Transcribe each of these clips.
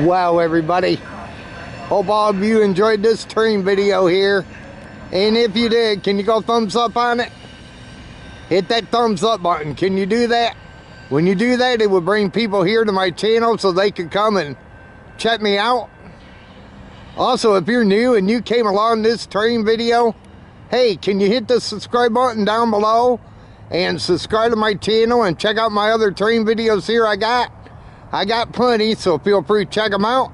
Wow, everybody, hope all of you enjoyed this train video here, and if you did, can you go thumbs up on it? Hit that thumbs up button. Can you do that? When you do that, it will bring people here to my channel so they can come and check me out. Also, if you're new and you came along this train video, hey, can you hit the subscribe button down below and subscribe to my channel and check out my other train videos here I got plenty, so feel free to check them out.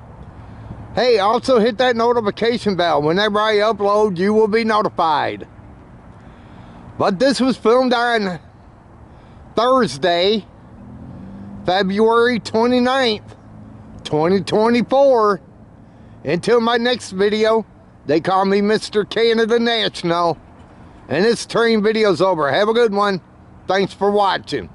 Hey, also hit that notification bell. Whenever I upload, you will be notified. But this was filmed on Thursday, February 29th, 2024. Until my next video, they call me Mr. Canada National. And this train video's over. Have a good one. Thanks for watching.